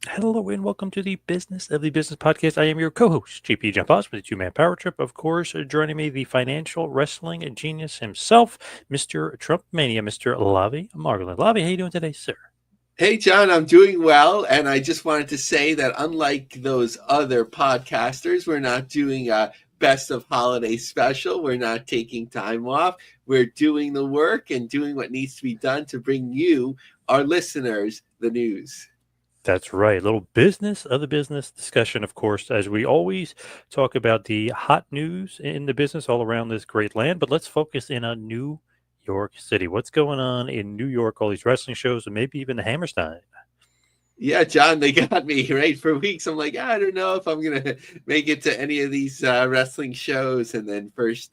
Hello and welcome to the Business of the Business podcast. I am your co-host, JP Jump Oz, with the two-man power trip. Of course, joining me, the financial wrestling genius himself, Mr. Trump Mania, Mr. Lavie Margolin. Lavie, how you doing today, sir? Hey, John, I'm doing well. And I just wanted to say that unlike those other podcasters, we're not doing a best of holiday special. We're not taking time off. We're doing the work and doing what needs to be done to bring you, our listeners, the news. That's right. A little business of the business discussion, of course, as we always talk about the hot news in the business all around this great land. But let's focus in on New York City. What's going on in New York? All these wrestling shows, and maybe even the Hammerstein. Yeah, John, they got me right for weeks. I'm like, I don't know if I'm going to make it to any of these wrestling shows. And then first,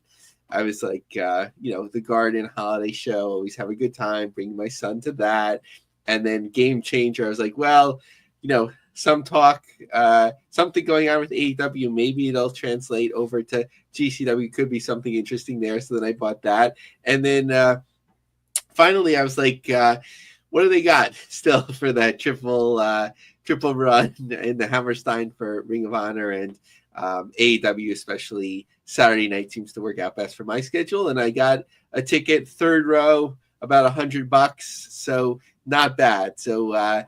I was like, the Garden Holiday Show, always have a good time, bring my son to that. And then Game Changer, I was like, well, some talk, something going on with AEW. Maybe it'll translate over to GCW. Could be something interesting there. So then I bought that. And then finally, I was like, what do they got still for that triple run in the Hammerstein for Ring of Honor and AEW, especially Saturday night seems to work out best for my schedule. And I got a ticket, third row, about $100, so not bad. So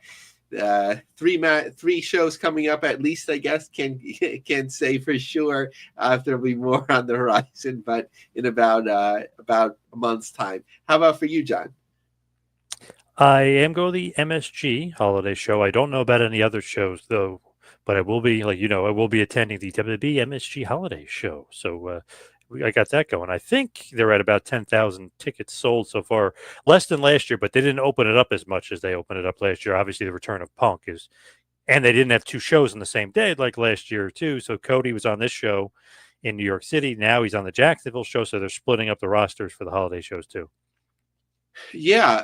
three shows coming up at least, I guess, can say for sure. There'll be more on the horizon, but in about a month's time. How about for you, John? I am going to the MSG holiday show. I don't know about any other shows though, but I will be I will be attending the WWE MSG holiday show. So I got that going. I think they're at about 10,000 tickets sold so far, less than last year, but they didn't open it up as much as they opened it up last year. Obviously, the return of Punk is, and they didn't have two shows on the same day like last year too. So Cody was on this show in New York City. Now he's on the Jacksonville show. So they're splitting up the rosters for the holiday shows too. Yeah,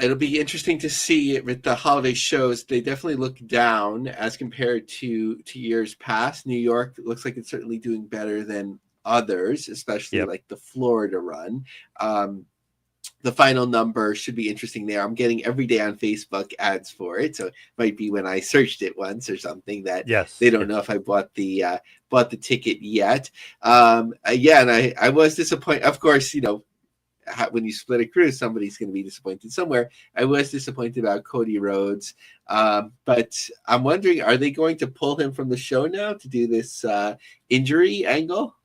it'll be interesting to see with the holiday shows. They definitely look down as compared to years past. New York looks like it's certainly doing better than others, especially Yep. like the Florida run. The final number should be interesting there. I'm getting every day on Facebook ads for it, so it might be when I searched it once or something that Yes. they don't know Yes. if I bought the ticket yet. Yeah, and I was disappointed. Of course, when you split a crew, somebody's going to be disappointed somewhere. I was disappointed about Cody Rhodes, but I'm wondering, are they going to pull him from the show now to do this injury angle?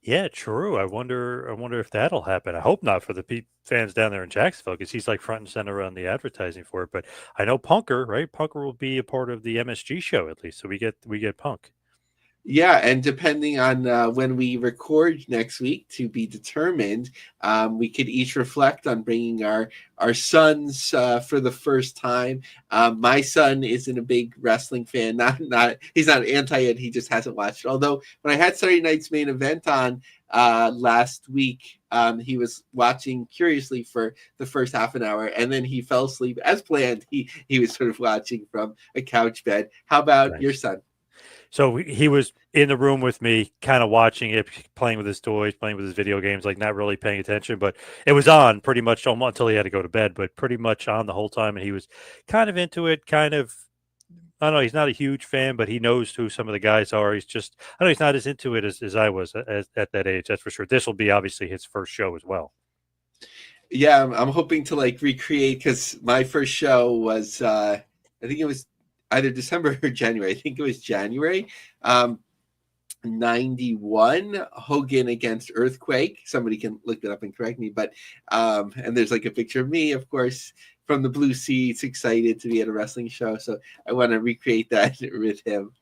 Yeah, true. I wonder. I wonder if that'll happen. I hope not for the fans down there in Jacksonville because he's like front and center on the advertising for it. But I know Punker, right? Punker will be a part of the MSG show at least, so we get Punk. Yeah, and depending on when we record next week to be determined, we could each reflect on bringing our sons for the first time. My son isn't a big wrestling fan. Not he's not anti it. He just hasn't watched it. Although when I had Saturday night's main event on last week, he was watching curiously for the first half an hour, and then he fell asleep as planned. He was sort of watching from a couch bed. How about your Nice. son? So he was in the room with me, kind of watching it, playing with his toys, playing with his video games, like not really paying attention. But it was on pretty much almost until he had to go to bed, but pretty much on the whole time. And he was kind of into it, kind of. I don't know. He's not a huge fan, but he knows who some of the guys are. He's just, I know he's not as into it as I was at that age. That's for sure. This will be obviously his first show as well. Yeah, I'm hoping to like recreate because my first show was I think it was either December or January. I think it was January. 91 Hogan against Earthquake. Somebody can look it up and correct me, but and there's like a picture of me, of course, from the blue seats, excited to be at a wrestling show. So I want to recreate that with him.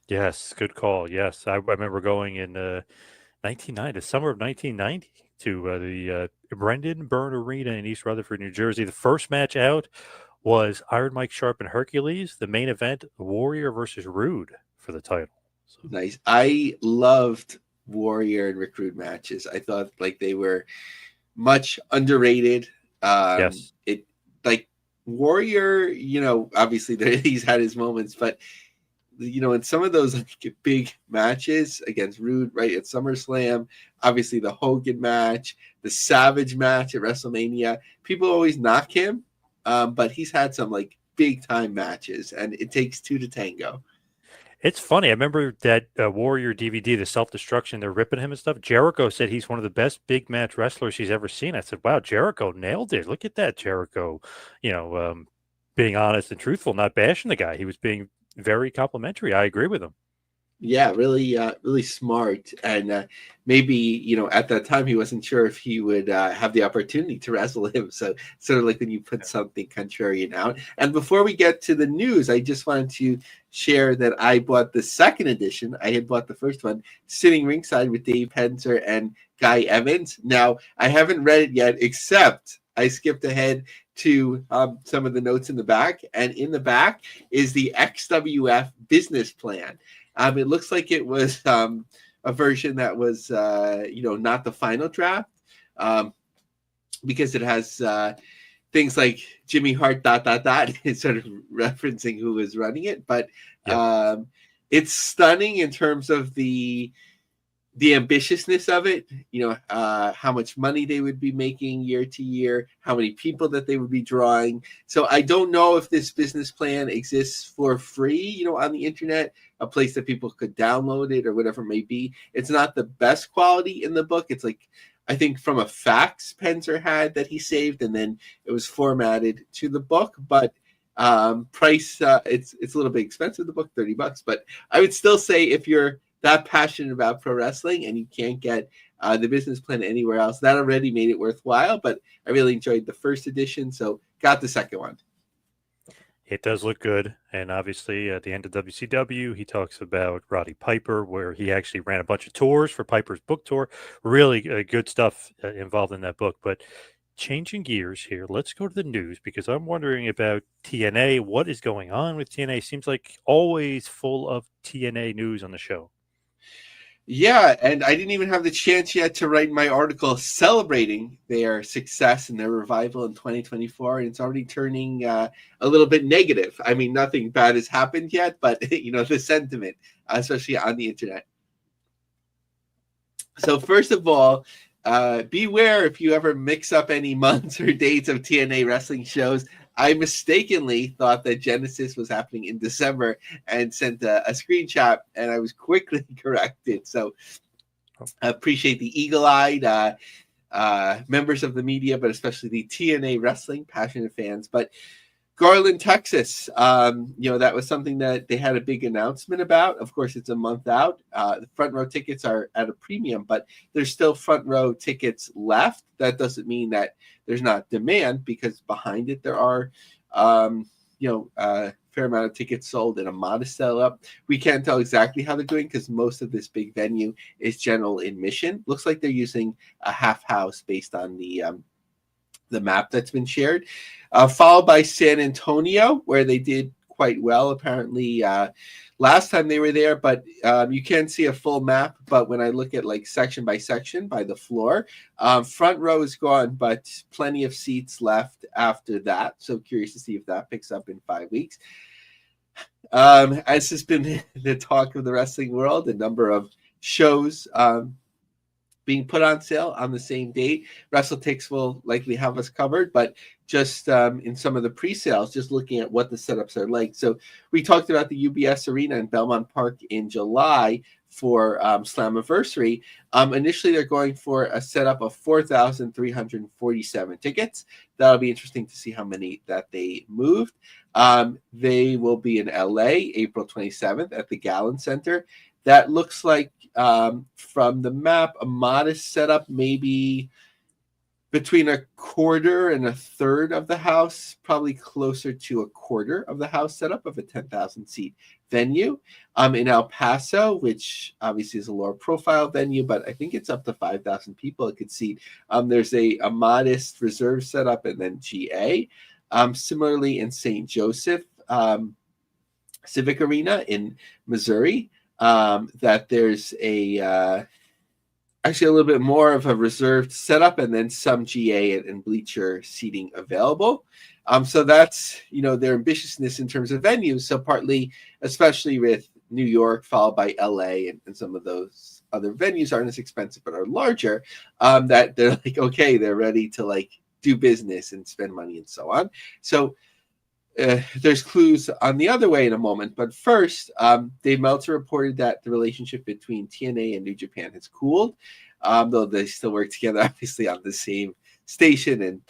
Yes, good call. Yes, I remember going in 1990, the summer of 1990, to the Brendan Byrne Arena in East Rutherford, New Jersey. The first match out was Iron Mike Sharp and Hercules. The main event, Warrior versus Rude for the title. So, Nice. I loved Warrior and Recruit matches. I thought like they were much underrated. yes, It like Warrior, obviously he's had his moments, but in some of those like big matches against Rude, right at SummerSlam, obviously the Hogan match, the Savage match at WrestleMania, people always knock him, but he's had some like big time matches, and it takes two to tango. It's funny. I remember that Warrior DVD, the self destruction. They're ripping him and stuff. Jericho said he's one of the best big match wrestlers he's ever seen. I said, "Wow, Jericho nailed it. Look at that, Jericho. You know, being honest and truthful, not bashing the guy. He was being very complimentary. I agree with him." Yeah, really, really smart. And maybe, you know, at that time he wasn't sure if he would have the opportunity to wrestle him. So sort of like when you put something contrarian out. And before we get to the news, I just wanted to share that I bought the second edition. I had bought the first one, sitting ringside with Dave Penzer and Guy Evans. Now, I haven't read it yet, except I skipped ahead to some of the notes in the back. And in the back is the XWF business plan. It looks like it was a version that was, you know, not the final draft, because it has things like Jimmy Hart, ... It's sort of referencing who was running it. But it's stunning in terms of the ambitiousness of it, you know, how much money they would be making year to year, how many people that they would be drawing. So I don't know if this business plan exists for free, you know, on the internet, a place that people could download it or whatever it may be. It's not the best quality in the book. It's like, I think from a fax Penzer had that he saved, and then it was formatted to the book. But price, it's a little bit expensive, the book, $30. But I would still say if you're that passionate about pro wrestling and you can't get the business plan anywhere else, that already made it worthwhile. But I really enjoyed the first edition, so got the second one. It does look good. And obviously, at the end of WCW, he talks about Roddy Piper, where he actually ran a bunch of tours for Piper's book tour. Really good stuff involved in that book. But changing gears here, let's go to the news, because I'm wondering about TNA. What is going on with TNA? Seems like always full of TNA news on the show. Yeah, and I didn't even have the chance yet to write my article celebrating their success and their revival in 2024, and it's already turning a little bit negative. I mean, nothing bad has happened yet, but you know, the sentiment, especially on the internet. So first of all, beware if you ever mix up any months or dates of TNA wrestling shows. I mistakenly thought that Genesis was happening in December and sent a screenshot, and I was quickly corrected. So I appreciate the eagle-eyed members of the media, but especially the TNA wrestling passionate fans. But Garland, Texas, you know, that was something that they had a big announcement about. Of course, it's a month out. The front row tickets are at a premium, but there's still front row tickets left. That doesn't mean that there's not demand, because behind it there are, you know, a fair amount of tickets sold and a modest sell up. We can't tell exactly how they're doing because most of this big venue is general admission. Looks like they're using a half house based on the map that's been shared, followed by San Antonio, where they did quite well apparently last time they were there. But you can't see a full map, but when I look at like section by section by the floor, front row is gone, but plenty of seats left after that. So curious to see if that picks up in 5 weeks. As has been the talk of the wrestling world, a number of shows being put on sale on the same date. WrestleTix will likely have us covered, but just in some of the pre-sales, just looking at what the setups are like. So we talked about the UBS Arena in Belmont Park in July for Slammiversary. Initially, they're going for a setup of 4,347 tickets. That'll be interesting to see how many that they moved. They will be in LA April 27th at the Gallon Center. That looks like, from the map, a modest setup, maybe between a quarter and a third of the house, probably closer to a quarter of the house setup of a 10,000 seat venue. In El Paso, which obviously is a lower profile venue, but I think it's up to 5,000 people it could seat. There's a modest reserve setup, and then GA. Similarly in St. Joseph Civic Arena in Missouri, that there's actually a little bit more of a reserved setup, and then some GA and bleacher seating available. So that's, you know, their ambitiousness in terms of venues. So partly, especially with New York, followed by LA, and some of those other venues aren't as expensive but are larger, that they're like, okay, they're ready to like do business and spend money and so on. So there's clues on the other way in a moment. But first, Dave Meltzer reported that the relationship between TNA and New Japan has cooled, though they still work together, obviously, on the same station, and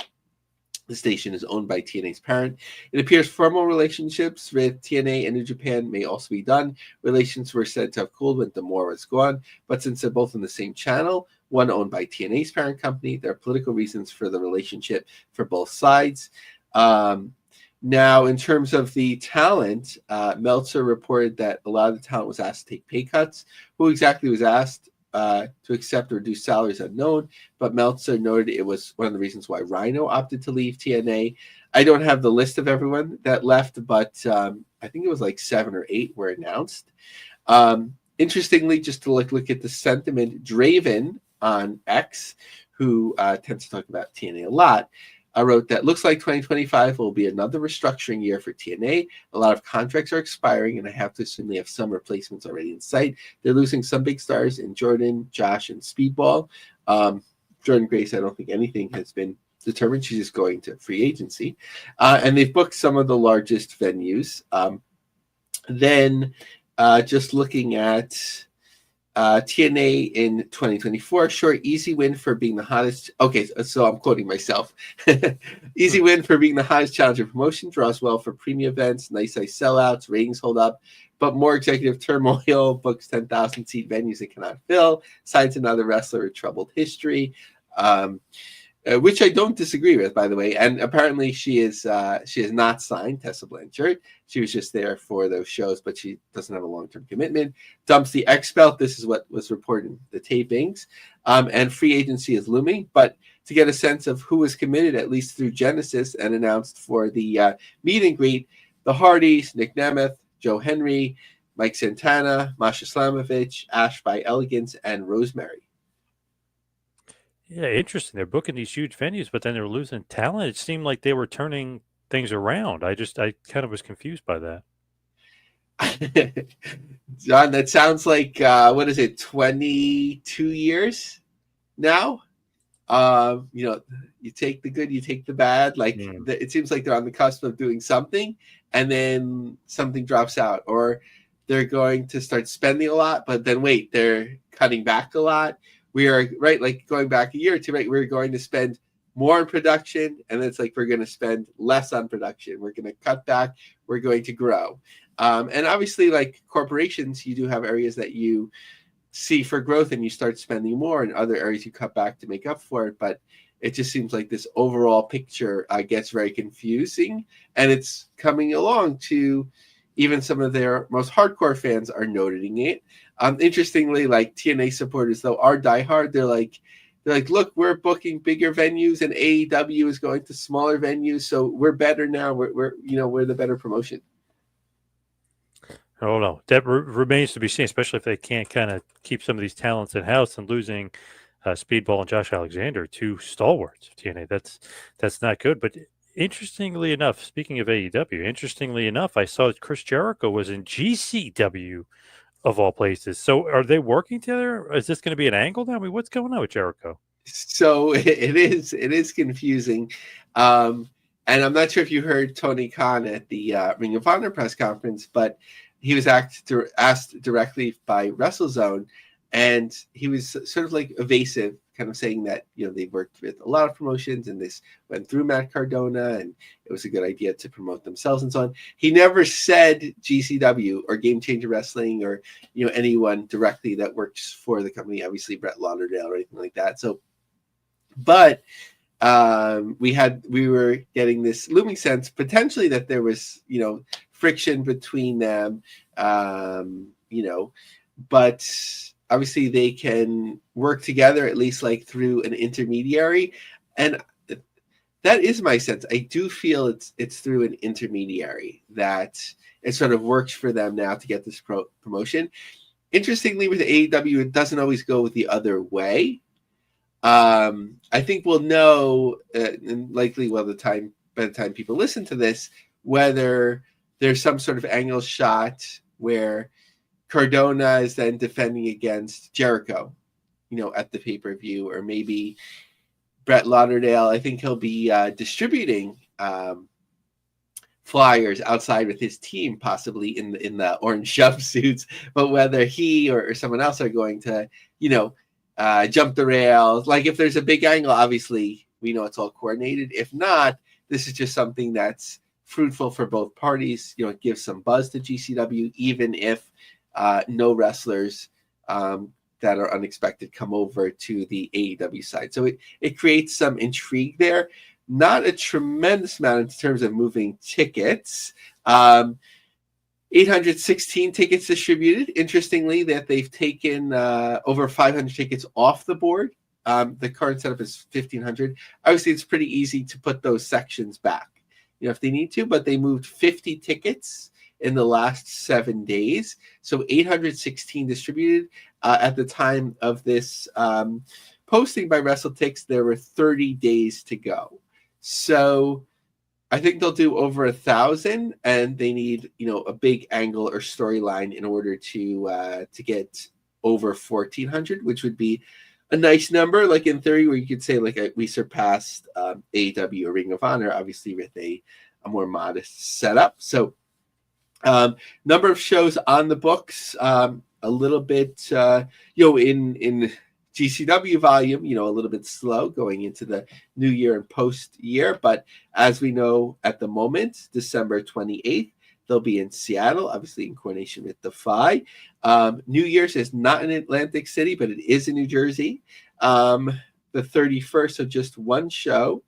the station is owned by TNA's parent. It appears formal relationships with TNA and New Japan may also be done. Relations were said to have cooled when Demore was gone, but since they're both in the same channel, one owned by TNA's parent company, there are political reasons for the relationship for both sides. Now, in terms of the talent, Meltzer reported that a lot of the talent was asked to take pay cuts. Who exactly was asked to accept or reduce salaries unknown, but Meltzer noted it was one of the reasons why Rhino opted to leave TNA. I don't have the list of everyone that left, but I think it was like 7 or 8 were announced. Interestingly, just to look at the sentiment, Draven on X, who tends to talk about TNA a lot, wrote that looks like 2025 will be another restructuring year for TNA. A lot of contracts are expiring, and I have to assume they have some replacements already in sight. They're losing some big stars in Jordan, Josh, and Speedball. Jordan Grace, I don't think anything has been determined. She's just going to free agency. And they've booked some of the largest venues. Then just looking at TNA in 2024, short, easy win for being the hottest. Okay, so I'm quoting myself. Easy win for being the hottest challenger promotion, draws well for premium events, nice sellouts, ratings hold up, but more executive turmoil, books 10,000 seat venues it cannot fill, signs another wrestler with troubled history. Which I don't disagree with, by the way. And apparently she is not signed, Tessa Blanchard. She was just there for those shows, but she doesn't have a long-term commitment. Dumps the X belt. This is what was reported in the tapings. And free agency is looming. But to get a sense of who was committed, at least through Genesis and announced for the meet and greet, the Hardys, Nick Nemeth, Joe Henry, Mike Santana, Masha Slamovich, Ash by Elegance, and Rosemary. Yeah, interesting. They're booking these huge venues, but then they're losing talent. It seemed like they were turning things around. I kind of was confused by that. John, that sounds like, what is it, 22 years now? You take the good, you take the bad. It seems like they're on the cusp of doing something, and then something drops out, or they're going to start spending a lot, but then wait, they're cutting back a lot. We are like going back a year or two, right? We're going to spend more on production, and it's like we're going to spend less on production. We're going to cut back. We're going to grow. And obviously, like corporations, you do have areas that you see for growth, and you start spending more, and other areas you cut back to make up for it. But it just seems like this overall picture gets very confusing, and it's coming along to even some of their most hardcore fans are noting it. Interestingly, like TNA supporters, though, are diehard. They're like, look, we're booking bigger venues, and AEW is going to smaller venues, so we're better now. We're the better promotion. I don't know. That remains to be seen, especially if they can't kind of keep some of these talents in house, and losing Speedball and Josh Alexander, 2 stalwarts of TNA. That's not good. But interestingly enough, speaking of AEW, I saw that Chris Jericho was in GCW of all places. So are they working together? Is this going to be an angle now? I mean, what's going on with Jericho? So it is confusing. And I'm not sure if you heard Tony Khan at the Ring of Honor press conference, but he was asked directly by WrestleZone, and he was sort of like evasive, kind of saying that, they've worked with a lot of promotions, and this went through Matt Cardona, and it was a good idea to promote themselves and so on. He never said GCW or Game Changer Wrestling or, anyone directly that works for the company, obviously Brett Lauderdale or anything like that. So, but we were getting this looming sense potentially that there was, friction between them, but obviously they can work together, at least like through an intermediary. And that is my sense. I do feel it's through an intermediary that it sort of works for them now to get this promotion. Interestingly, with AEW, it doesn't always go the other way. I think we'll know, and likely by the time people listen to this, whether there's some sort of angle shot where Cardona is then defending against Jericho, at the pay-per-view, or maybe Brett Lauderdale. I think he'll be distributing flyers outside with his team, possibly in the orange jumpsuits, but whether he or someone else are going to, jump the rails. Like if there's a big angle, obviously we know it's all coordinated. If not, this is just something that's fruitful for both parties. It gives some buzz to GCW, even if no wrestlers that are unexpected come over to the AEW side. So it creates some intrigue there. Not a tremendous amount in terms of moving tickets. 816 tickets distributed. Interestingly, that they've taken over 500 tickets off the board. The current setup is 1,500. Obviously, it's pretty easy to put those sections back, if they need to, but they moved 50 tickets in the last 7 days. So 816 distributed. At the time of this posting by WrestleTix, there were 30 days to go. So I think they'll do over 1,000, and they need, a big angle or storyline in order to get over 1,400, which would be a nice number, like in theory, where you could say we surpassed AEW or Ring of Honor, obviously with a more modest setup. So number of shows on the books, a little bit, in GCW volume, a little bit slow going into the new year and post year. But as we know at the moment, December 28th, they'll be in Seattle, obviously in coordination with Defy. New Year's is not in Atlantic City, but it is in New Jersey. The 31st, so just one show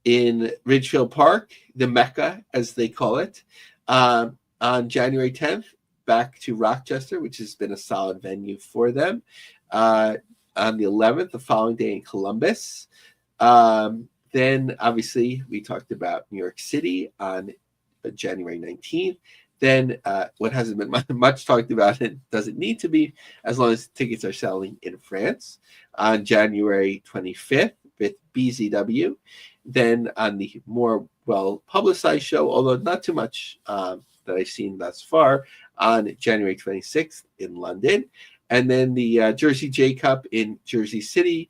in Ridgefield Park, the Mecca, as they call it, on January 10th. Back to Rochester, which has been a solid venue for them. On the 11th, the following day in Columbus. Then, obviously, we talked about New York City on January 19th. Then, what hasn't been much talked about, and doesn't need to be, as long as tickets are selling in France, on January 25th with BZW. Then, on the more well-publicized show, although not too much that I've seen thus far, on January 26th in London. And then the Jersey J Cup in Jersey City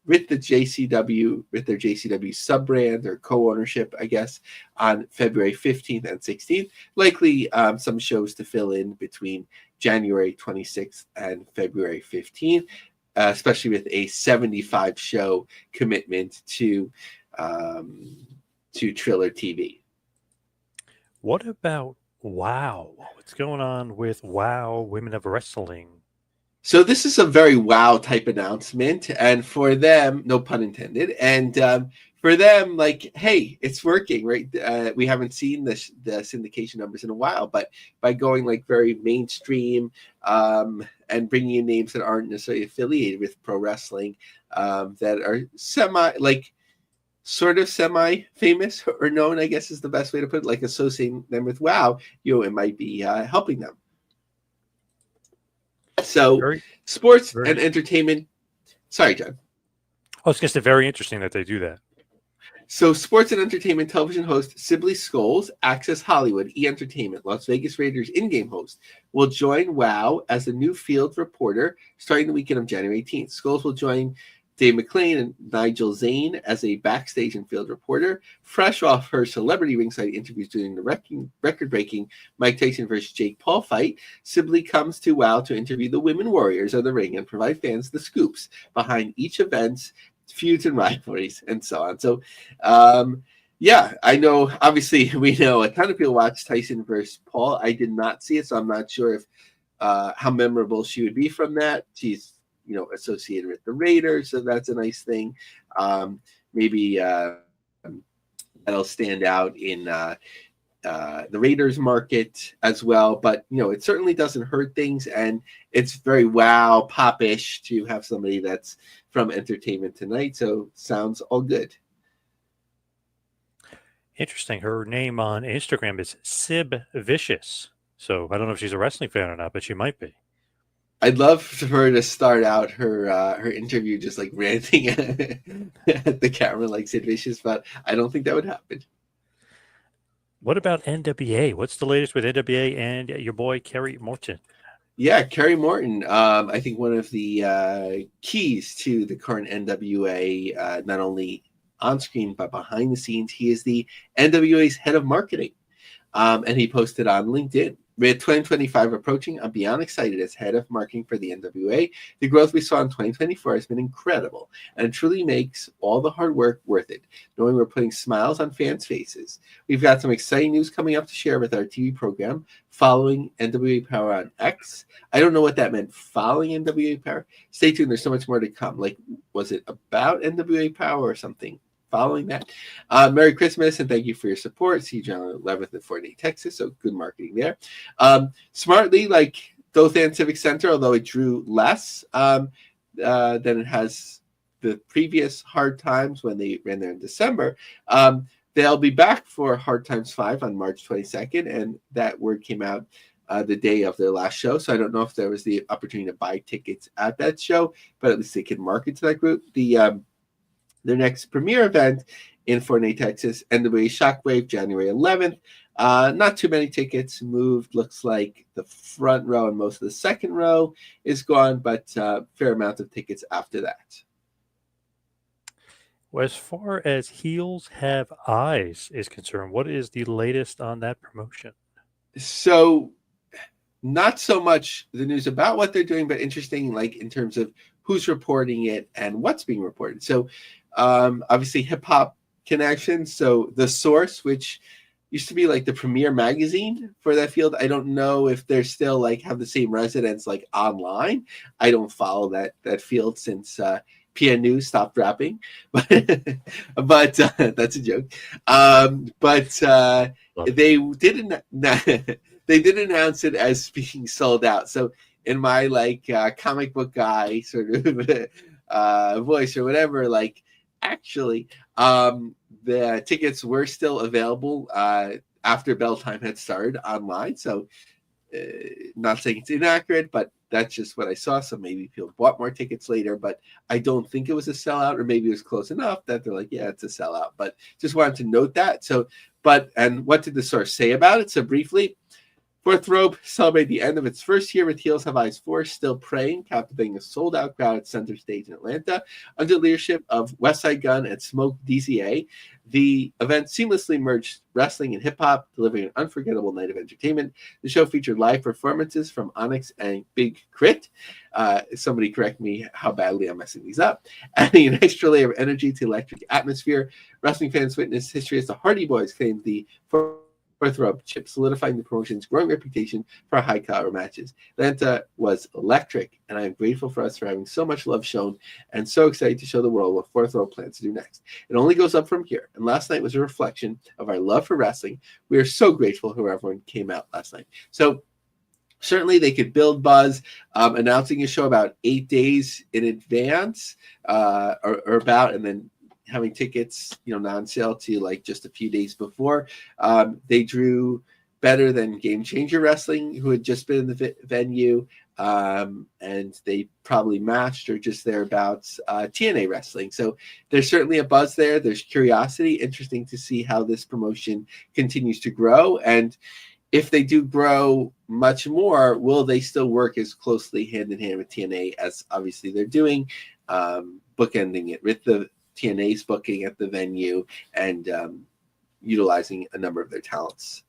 with the JCW, with their JCW sub-brand or co-ownership, I guess, on February 15th and 16th. Likely some shows to fill in between January 26th and February 15th, especially with a 75-show commitment to Triller TV. What about WOW? What's going on with WOW Women of Wrestling? So this is a very WOW type announcement, and for them, no pun intended, and for them, hey, it's working, right? We haven't seen the syndication numbers in a while, but by going very mainstream and bringing in names that aren't necessarily affiliated with pro wrestling, that are sort of semi-famous or known, I guess is the best way to put it, associating them with WOW, it might be helping them. So sports and entertainment. Sorry, John. I was going to say, very interesting that they do that. So sports and entertainment television host Sibley Scholes, Access Hollywood, E! Entertainment, Las Vegas Raiders in-game host, will join WOW as a new field reporter starting the weekend of January 18th. Scholes will join Dave McClain and Nigel Zane as a backstage and field reporter, fresh off her celebrity ringside interviews during the record-breaking Mike Tyson versus Jake Paul fight. Sibley comes to WOW to interview the women warriors of the ring and provide fans the scoops behind each event's feuds and rivalries and so on. So, I know, obviously, we know a ton of people watch Tyson versus Paul. I did not see it, so I'm not sure if how memorable she would be from that. She's associated with the Raiders, so that's a nice thing. Maybe that'll stand out in the Raiders market as well. But it certainly doesn't hurt things, and it's very WOW pop-ish to have somebody that's from Entertainment Tonight. So sounds all good. Interesting. Her name on Instagram is Sib Vicious. So I don't know if she's a wrestling fan or not, but she might be. I'd love for her to start out her interview just ranting at the camera like Sid Vicious, but I don't think that would happen. What about NWA? What's the latest with NWA and your boy Kerry Morton? Yeah, Kerry Morton. I think one of the keys to the current NWA, not only on screen, but behind the scenes, he is the NWA's head of marketing. And he posted on LinkedIn. With 2025 approaching, I'm beyond excited as head of marketing for the NWA. The growth we saw in 2024 has been incredible, and it truly makes all the hard work worth it, knowing we're putting smiles on fans' faces. We've got some exciting news coming up to share with our TV program following NWA Power on X. I don't know what that meant, following NWA Power. Stay tuned, there's so much more to come. Like, was it about NWA Power or something? Following that, Merry Christmas and thank you for your support. See you John 11th in Fort Worth, Texas. So good marketing there. Smartly, like Dothan Civic Center, although it drew less than it has the previous Hard Times when they ran there in December. They'll be back for Hard Times 5 on March 22nd, and that word came out the day of their last show. So I don't know if there was the opportunity to buy tickets at that show, but at least they could market to that group. Their next premiere event in Fort Worth, Texas, NWA Shockwave, January 11th. Not too many tickets moved. Looks like the front row and most of the second row is gone, but fair amount of tickets after that. Well, as far as Heels Have Eyes is concerned, what is the latest on that promotion? So not so much the news about what they're doing, but interesting, like in terms of who's reporting it and what's being reported. So obviously Hip Hop Connection. So The Source, which used to be like the premier magazine for that field. I don't know if they're still like have the same residents like online. I don't follow that field since PN News stopped rapping, but that's a joke. They didn't. They did announce it as being sold out. So in my like comic book guy sort of voice or whatever, like actually the tickets were still available after bell time had started online. So not saying it's inaccurate, but that's just what I saw. So maybe people bought more tickets later, but I don't think it was a sellout, or maybe it was close enough that they're like, yeah, it's a sellout. But just wanted to note that. So, and what did The Source say about it? So briefly, Fourth Rope celebrated the end of its first year with Heels Have Eyes 4 still praying, captivating a sold-out crowd at Center Stage in Atlanta. Under the leadership of Westside Gunn and Smoke DCA, the event seamlessly merged wrestling and hip-hop, delivering an unforgettable night of entertainment. The show featured live performances from Onyx and Big Crit. Somebody correct me how badly I'm messing these up. Adding an extra layer of energy to the electric atmosphere, wrestling fans witnessed history as the Hardy Boys claimed the Fourth Rope chip, solidifying the promotion's growing reputation for high-caliber matches. Atlanta was electric, and I am grateful for us for having so much love shown and so excited to show the world what Fourth Rope plans to do next. It only goes up from here, and last night was a reflection of our love for wrestling. We are so grateful for everyone came out last night. So certainly they could build buzz, announcing a show about 8 days in advance or about, and then having tickets, non-sale to like just a few days before. They drew better than Game Changer Wrestling, who had just been in the venue, and they probably matched or just thereabouts TNA Wrestling. So there's certainly a buzz there. There's curiosity. Interesting to see how this promotion continues to grow. And if they do grow much more, will they still work as closely hand in hand with TNA as obviously they're doing, bookending it with the TNA's booking at the venue and utilizing a number of their talents.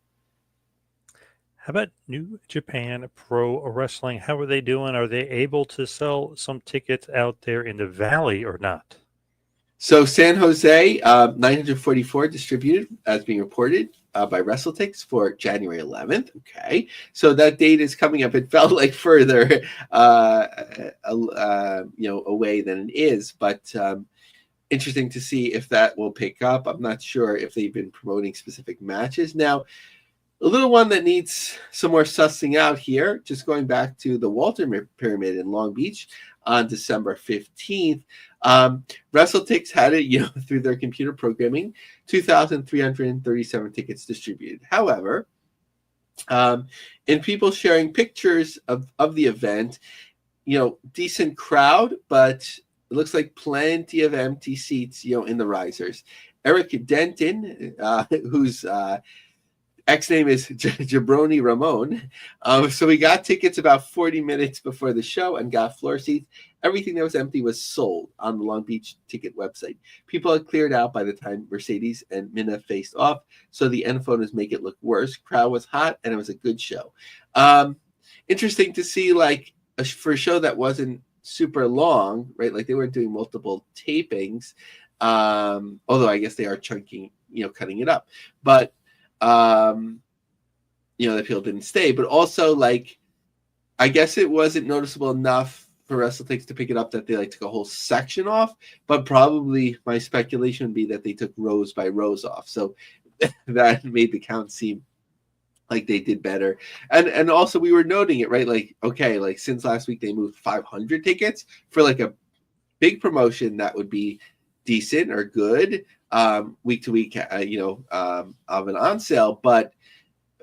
How about New Japan Pro Wrestling? How are they doing? Are they able to sell some tickets out there in the Valley or not? So San Jose, 944 distributed as being reported by WrestleTix for January 11th. Okay, so that date is coming up. It felt like further, away than it is, but interesting to see if that will pick up. I'm not sure if they've been promoting specific matches. Now, a little one that needs some more sussing out here, just going back to the Walter Pyramid in Long Beach on December 15th. WrestleTix had it, through their computer programming, 2,337 tickets distributed. However, in people sharing pictures of the event, decent crowd, but it looks like plenty of empty seats, in the risers. Eric Denton, who's X name is Jabroni Ramon. So we got tickets about 40 minutes before the show and got floor seats. Everything that was empty was sold on the Long Beach ticket website. People had cleared out by the time Mercedes and Minna faced off, so the end photos make it look worse. Crowd was hot, and it was a good show. Interesting to see, like, for a show that wasn't super long, right? Like, they weren't doing multiple tapings, although I guess they are chunking, cutting it up. But that people didn't stay, but also, like, I guess it wasn't noticeable enough for WrestleTix to pick it up that they like took a whole section off, but probably my speculation would be that they took rows by rows off. So that made the count seem like they did better. And also we were noting it, right? Like, okay, like since last week they moved 500 tickets for like a big promotion that would be decent or good week to week, of an on sale. But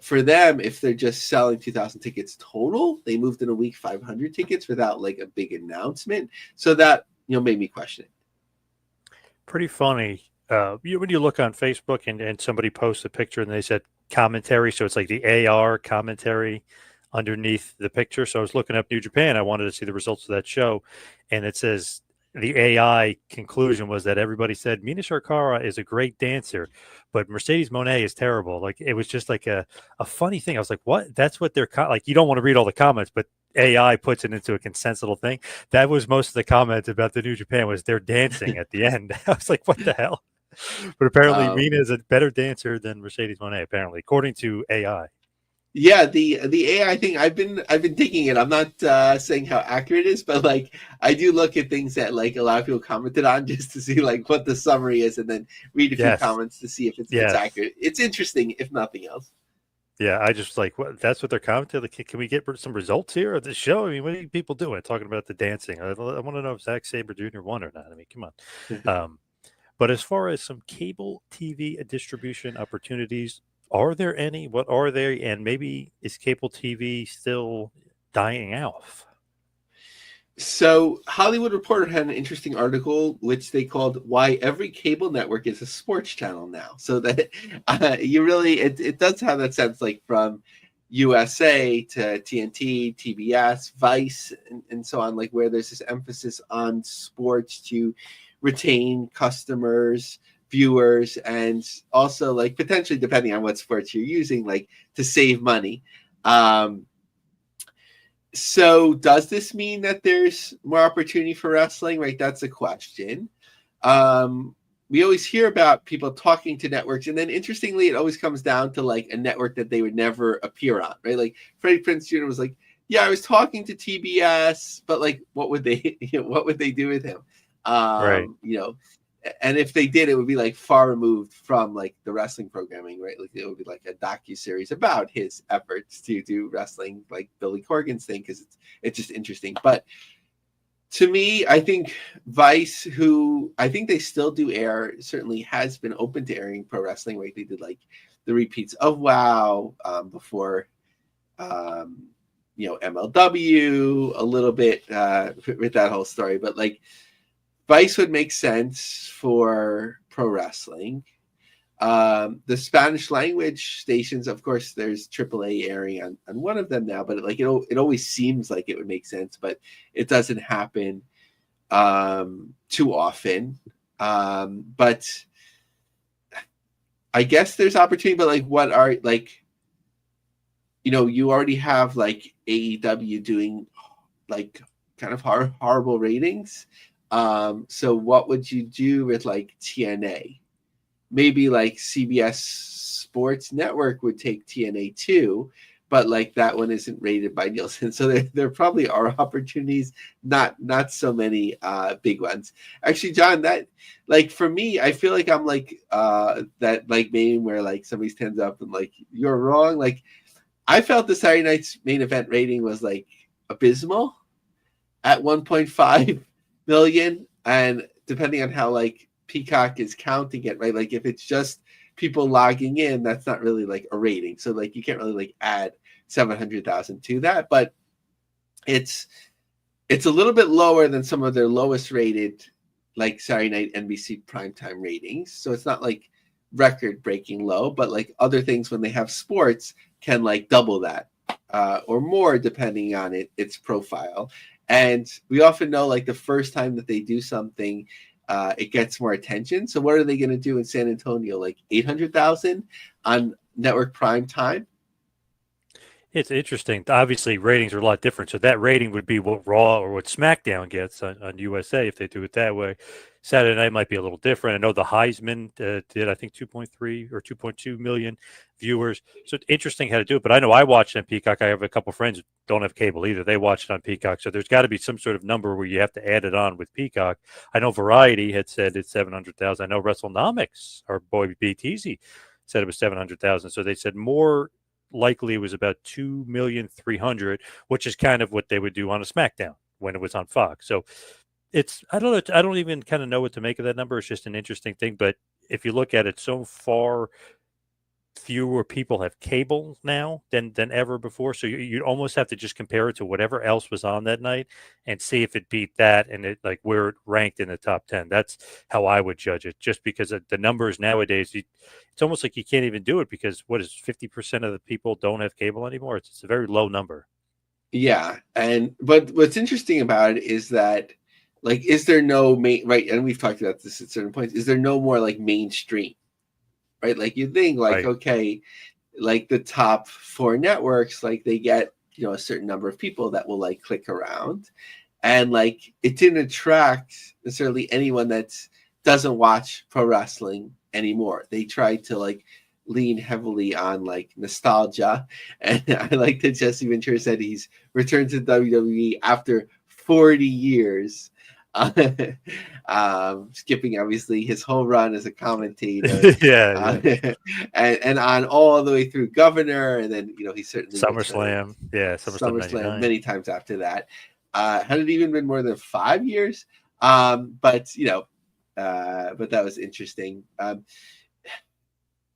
for them, if they're just selling 2,000 tickets total, they moved in a week 500 tickets without like a big announcement. So that, made me question it. Pretty funny. When you look on Facebook and somebody posts a picture and they said commentary, so it's like the AR commentary underneath the picture. So I was looking up New Japan. I wanted to see the results of that show. And it says the AI conclusion was that everybody said Mina Shirkara is a great dancer, but Mercedes Moné is terrible. Like, it was just like a funny thing. I was like, what? That's what they're like. You don't want to read all the comments, but AI puts it into a consensual thing. That was most of the comments about the New Japan was they're dancing at the end. I was like, what the hell? But apparently Mina is a better dancer than Mercedes Moné, apparently, according to AI. Yeah, the AI thing, I've been thinking it. I'm not saying how accurate it is, but like I do look at things that like a lot of people commented on just to see like what the summary is, and then read a few comments to see if it's accurate. It's interesting, if nothing else. Yeah, I just like that's what they're commenting. Like, can we get some results here of this show? I mean, what are people doing? Talking about the dancing. I want to know if Zack Sabre Jr. won or not. I mean, come on. But as far as some cable TV distribution opportunities, are there any? What are they? And maybe is cable TV still dying off? So Hollywood Reporter had an interesting article which they called "Why Every Cable Network is a Sports Channel Now." So that you really it does have that sense, like from USA to TNT, TBS, Vice, and so on, like where there's this emphasis on sports to retain customers, viewers, and also like potentially, depending on what sports you're using, like to save money. So does this mean that there's more opportunity for wrestling? Right, that's a question. We always hear about people talking to networks, and then interestingly, it always comes down to like a network that they would never appear on, right? Like Freddie Prinze Jr. was like, "Yeah, I was talking to TBS, but like, what would they, what would they do with him?" Right. And if they did, it would be like far removed from like the wrestling programming, right? Like it would be like a docuseries about his efforts to do wrestling, like Billy Corgan's thing, because it's just interesting. But to me, I think Vice, who I think they still do air, certainly has been open to airing pro wrestling. Right? They did like the repeats of WoW before, MLW a little bit with that whole story, but like Vice would make sense for pro wrestling. The Spanish language stations, of course, there's AAA airing on one of them now, but like it always seems like it would make sense, but it doesn't happen too often. But I guess there's opportunity, but like what are like, you already have like AEW doing like kind of horrible ratings. So what would you do with like TNA? Maybe like CBS Sports Network would take TNA too, but like that one isn't rated by Nielsen. So there probably are opportunities, not so many big ones. Actually, John, that like for me, I feel like I'm like that like meme where like somebody stands up and like you're wrong. Like I felt the Saturday night's main event rating was like abysmal at 1.5 million, and depending on how like Peacock is counting it, right? Like if it's just people logging in, that's not really like a rating. So like you can't really like add 700,000 to that, but it's a little bit lower than some of their lowest rated like Saturday night NBC primetime ratings. So it's not like record-breaking low, but like other things when they have sports can like double that or more depending on its profile. And we often know like the first time that they do something, it gets more attention. So what are they going to do in San Antonio? Like 800,000 on network prime time? It's interesting. Obviously, ratings are a lot different. So that rating would be what Raw or what SmackDown gets on USA if they do it that way. Saturday night might be a little different. I know the Heisman did, I think, 2.3 or 2.2 million viewers. So it's interesting how to do it. But I know I watched it on Peacock. I have a couple friends who don't have cable either. They watch it on Peacock. So there's got to be some sort of number where you have to add it on with Peacock. I know Variety had said it's 700,000. I know WrestleNomics, our boy BTZ, said it was 700,000. So they said more likely it was about 2,300,000, which is kind of what they would do on a SmackDown when it was on Fox. So I don't know, I don't even kind of know what to make of that number. It's just an interesting thing. But if you look at it, so far fewer people have cable now than ever before. So you almost have to just compare it to whatever else was on that night and see if it beat that and it like where it ranked in the top 10. That's how I would judge it, just because of the numbers nowadays. It's almost like you can't even do it because what is 50% of the people don't have cable anymore. It's a very low number. Yeah. But what's interesting about it is that like, is there no main, right? And we've talked about this at certain points. Is there no more like mainstream? Right, like you think like, Right. okay, like the top 4 networks, like they get, you know, a certain number of people that will like click around, and like it didn't attract necessarily anyone that doesn't watch pro wrestling anymore. They tried to like lean heavily on like nostalgia, and I like that Jesse Ventura said he's returned to WWE after 40 years. Skipping obviously his whole run as a commentator, Yeah. and on all the way through Governor, and then you know he certainly returned SummerSlam. Yeah. SummerSlam SummerSlam 99. many times after that. Had it even been more than 5 years? But you know, but that was interesting. And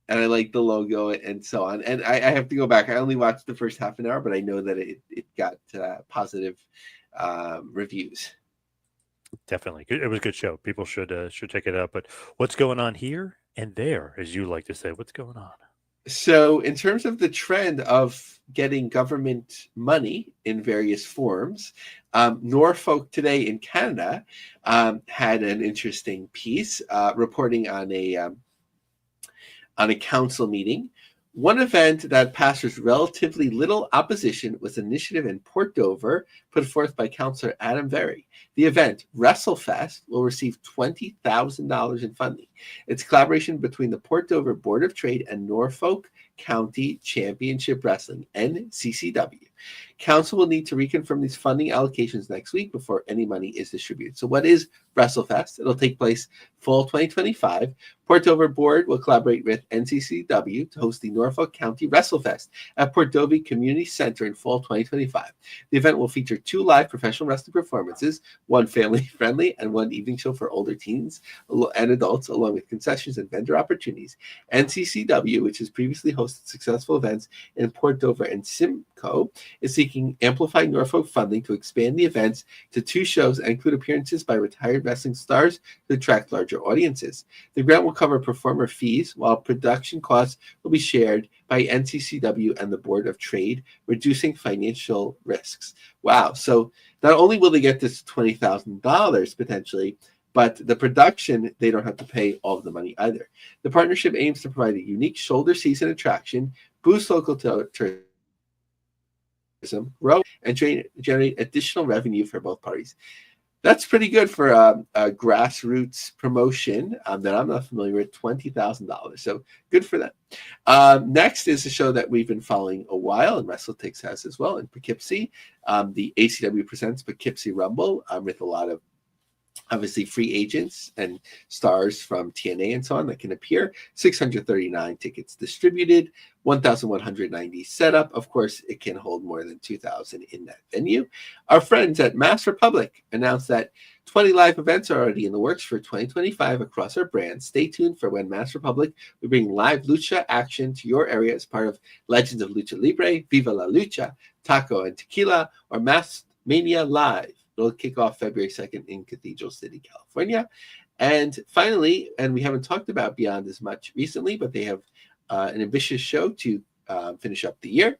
I like the logo and so on. And I have to go back. I only watched the first half an hour, but I know that it got positive reviews. Definitely. It was a good show. People should check it out. But what's going on here and there, as you like to say? What's going on? So, in terms of the trend of getting government money in various forms, Norfolk Today in Canada had an interesting piece reporting on a council meeting. One event that passed relatively little opposition was an initiative in Port Dover put forth by Councillor Adam Very. The event, WrestleFest, will receive $20,000 in funding. It's a collaboration between the Port Dover Board of Trade and Norfolk County Championship Wrestling, NCCW. Council will need to reconfirm these funding allocations next week before any money is distributed. So what is WrestleFest? It'll take place fall 2025. Port Dover Board will collaborate with NCCW to host the Norfolk County WrestleFest at Port Dover Community Center in fall 2025. The event will feature 2 live professional wrestling performances, 1 family-friendly and 1 evening show for older teens and adults, along with concessions and vendor opportunities. NCCW, which has previously hosted successful events in Port Dover and Simcoe, is seeking amplified Norfolk funding to expand the events to 2 shows and include appearances by retired wrestling stars to attract larger audiences. The grant will cover performer fees, while production costs will be shared by NCCW and the Board of Trade, reducing financial risks. Wow. So not only will they get this $20,000 potentially, but the production, they don't have to pay all of the money either. The partnership aims to provide a unique shoulder season attraction, boost local tourism, grow, and generate additional revenue for both parties. That's pretty good for a grassroots promotion that I'm not familiar with, $20,000. So good for them. Next is a show that we've been following a while, and WrestleTix has as well in Poughkeepsie. The ACW presents Poughkeepsie Rumble with a lot of obviously free agents and stars from TNA and so on that can appear. 639 tickets distributed, 1,190 set up. Of course, it can hold more than 2,000 in that venue. Our friends at Mass Republic announced that 20 live events are already in the works for 2025 across our brands. Stay tuned for when Mass Republic will bring live lucha action to your area as part of Legends of Lucha Libre, Viva la Lucha, Taco and Tequila, or Mass Mania Live. It'll kick off February 2nd in Cathedral City, California. And finally, and we haven't talked about Beyond as much recently, but they have an ambitious show to finish up the year.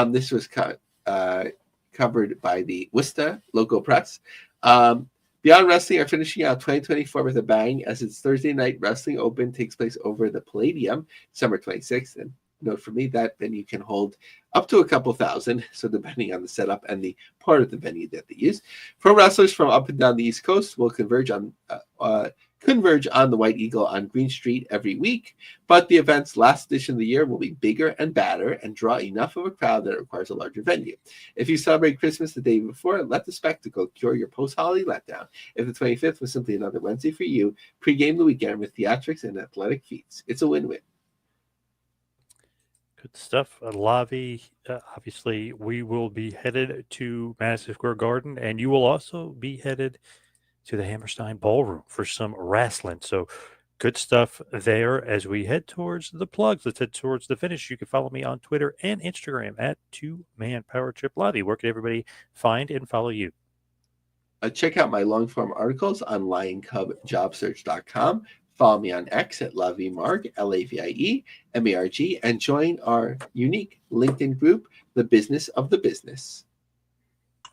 This was covered by the Worcester local press. Beyond Wrestling are finishing out 2024 with a bang as its Thursday night Wrestling Open takes place over the Palladium, December 26th. And note for me, that venue can hold up to a couple thousand, so depending on the setup and the part of the venue that they use. Pro wrestlers from up and down the East Coast will converge on the White Eagle on Green Street every week, but the event's last edition of the year will be bigger and badder and draw enough of a crowd that it requires a larger venue. If you celebrate Christmas the day before, let the spectacle cure your post-holiday letdown. If the 25th was simply another Wednesday for you, pregame the weekend with theatrics and athletic feats. It's a win-win. Good stuff. Lavie, obviously, we will be headed to Madison Square Garden, and you will also be headed to the Hammerstein Ballroom for some wrestling. So good stuff there as we head towards the plugs. Let's head towards the finish. You can follow me on Twitter and Instagram at 2ManPowerTrip Lavie. Where can everybody find and follow you? Check out my long-form articles on LionCubJobSearch.com. Follow me on X at LavieMarg, LavieMarg, and join our unique LinkedIn group, The Business of the Business.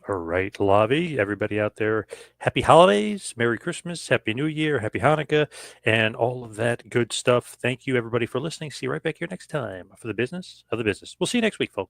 All right, Lavie, everybody out there, happy holidays, Merry Christmas, Happy New Year, Happy Hanukkah, and all of that good stuff. Thank you, everybody, for listening. See you right back here next time for The Business of the Business. We'll see you next week, folks.